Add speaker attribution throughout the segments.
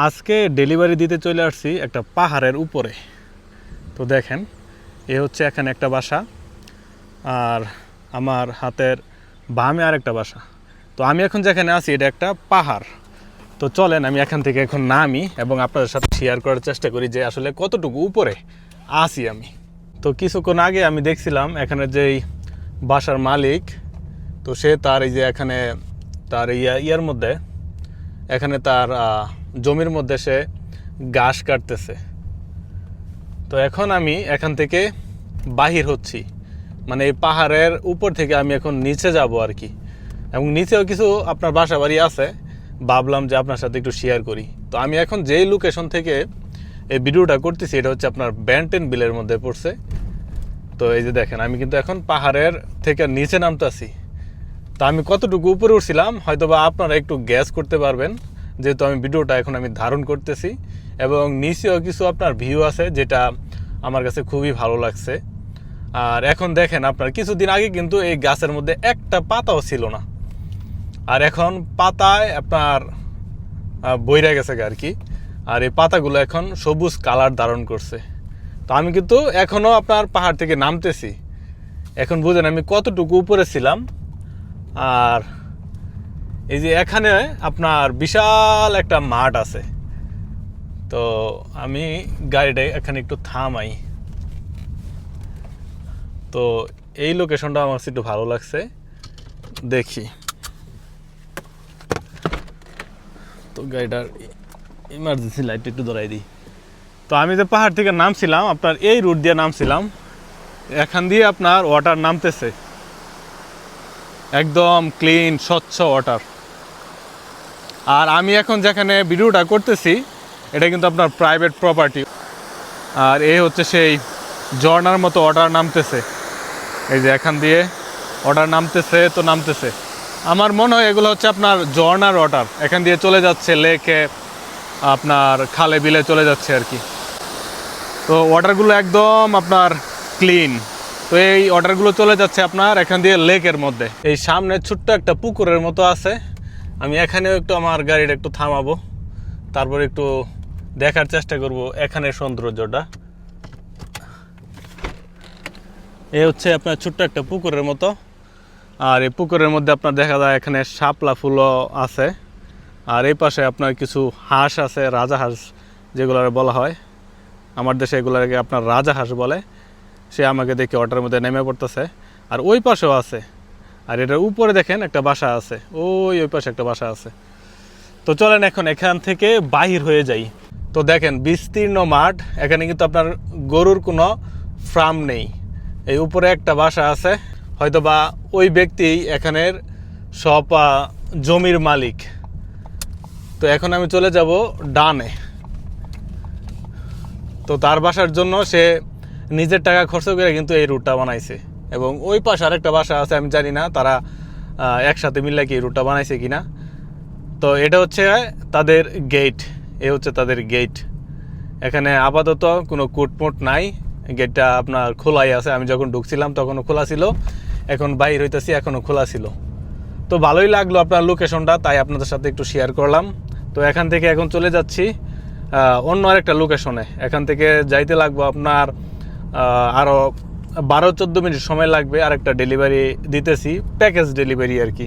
Speaker 1: আজকে ডেলিভারি দিতে চলে আসছি একটা পাহাড়ের উপরে। তো দেখেন, এ হচ্ছে এখানে একটা বাসা, আর আমার হাতের বামে আর একটা বাসা। তো আমি এখন যেখানে আছি এটা একটা পাহাড়। তো চলেন আমি এখান থেকে এখন নামি এবং আপনাদের সাথে শেয়ার করার চেষ্টা করি যে আসলে কতটুকু উপরে আছি আমি। তো কিছুক্ষণ আগে আমি দেখছিলাম এখানে যেই বাসার মালিক, তো সে তার এই যে এখানে তার ইয়ার মধ্যে এখানে তার জমির মধ্যে সে ঘাস কাটতেছে। তো এখন আমি এখান থেকে বাহির হচ্ছি, মানে এই পাহাড়ের উপর থেকে আমি এখন নিচে যাব আর কি। এবং নিচেও কিছু আপনার বাসা বাড়ি আছে, ভাবলাম যে আপনার সাথে একটু শেয়ার করি। তো আমি এখন যেই লোকেশন থেকে এই ভিডিওটা করতেছি এটা হচ্ছে আপনার ব্যান্টেন বিলের মধ্যে পড়ছে। তো এই যে দেখেন, আমি কিন্তু এখন পাহাড়ের থেকে নিচে নামতেছি। তো আমি কতটুকু উপরে উঠছিলাম হয়তো বা আপনারা একটু গ্যাস করতে পারবেন, যেহেতু আমি ভিডিওটা এখন আমি ধারণ করতেছি। এবং নিচেও কিছু আপনার ভিউ আছে যেটা আমার কাছে খুবই ভালো লাগছে। আর এখন দেখেন, আপনার কিছুদিন আগে কিন্তু এই গাছের মধ্যে একটা পাতাও ছিল না, আর এখন পাতায় আপনার বইরা গেছে আর কি। আর এই পাতাগুলো এখন সবুজ কালার ধারণ করছে। তো আমি কিন্তু এখনও আপনার পাহাড় থেকে নামতেছি। এখন বুঝেন আমি কতটুকু উপরে ছিলাম। আর এই যে এখানে আপনার বিশাল একটা মাঠ আছে। তো আমি গাড়িটা এখানে একটু থামাই। তো এই লোকেশনটা আমার কাছে একটু ভালো লাগছে, দেখি। তো গাড়িটার ইমার্জেন্সি লাইট একটু ধরাই দিই। তো আমি যে পাহাড় থেকে নামছিলাম, আপনার এই রুট দিয়ে নামছিলাম, এখান দিয়ে আপনার ওয়াটার নামতেছে, একদম ক্লিন স্বচ্ছ ওয়াটার। আর আমি এখন যেখানে ভিডিওটা করতেছি এটা কিন্তু আপনার প্রাইভেট প্রপার্টি। আর এই হচ্ছে সেই ঝর্ণার মতো ওয়াটার নামতেছে, এই যে এখান দিয়ে ওয়াটার নামতেছে তো নামতেছে। আমার মনে হয় এগুলো হচ্ছে আপনার ঝর্ণার ওয়াটার, এখান দিয়ে চলে যাচ্ছে লেকে, আপনার খালে বিলে চলে যাচ্ছে আর কি। তো ওয়াটারগুলো একদম আপনার ক্লিন। তো এই ওয়াটারগুলো চলে যাচ্ছে আপনার এখান দিয়ে লেকের মধ্যে। এই সামনে ছোট্ট একটা পুকুরের মতো আছে, আমি এখানেও একটু আমার গাড়িটা একটু থামাবো, তারপর একটু দেখার চেষ্টা করব এখানের সৌন্দর্যটা। এ হচ্ছে আপনার ছোট্ট একটা পুকুরের মতো। আর এই পুকুরের মধ্যে আপনার দেখা যায় এখানে শাপলা ফুলও আছে। আর এই পাশে আপনার কিছু হাঁস আছে, রাজা হাঁস যেগুলো বলা হয়, আমার দেশে এগুলোকে আপনার রাজা হাঁস বলে। সে আমাকে দেখে ওটার মধ্যে নেমে পড়তেছে। আর ওই পাশেও আছে, আর এটার উপরে দেখেন একটা বাসা আছে, ওই পাশে একটা বাসা আছে। তো চলেন এখন এখান থেকে বাহির হয়ে যাই। তো দেখেন বিস্তীর্ণ মাঠ, এখানে কিন্তু আপনার গরুর কোনো ফার্ম নেই। এই উপরে একটা বাসা আছে, হয়তো বা ওই ব্যক্তি এখানের সব জমির মালিক। তো এখন আমি চলে যাব ডানে। তো তার বাসার জন্য সে নিজের টাকা খরচ করে কিন্তু এই রুটটা বানাইছে। এবং ওই পাশে আরেকটা বাসা আছে, আমি জানি না তারা একসাথে মিলে কি এই রুটটা বানাইছে কিনা। তো এটা হচ্ছে তাদের গেট, এ হচ্ছে তাদের গেট। এখানে আপাতত কোনো কুটমুট নাই, গেটটা আপনার খোলাই আছে। আমি যখন ঢুকছিলাম তখনও খোলা ছিল, এখন বাইর হইতেছি এখনও খোলা ছিল। তো ভালোই লাগলো আপনার লোকেশনটা, তাই আপনাদের সাথে একটু শেয়ার করলাম। তো এখান থেকে এখন চলে যাচ্ছি অন্য আরেকটা লোকেশনে। এখান থেকে যাইতে লাগবো আপনার আরও 12-14 মিনিট সময় লাগবে। আরেকটা ডেলিভারি দিতেছি, প্যাকেজ ডেলিভারি আর কি।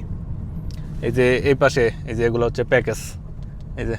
Speaker 1: এই যে এই পাশে এই যে এগুলো হচ্ছে প্যাকেজ, এই যে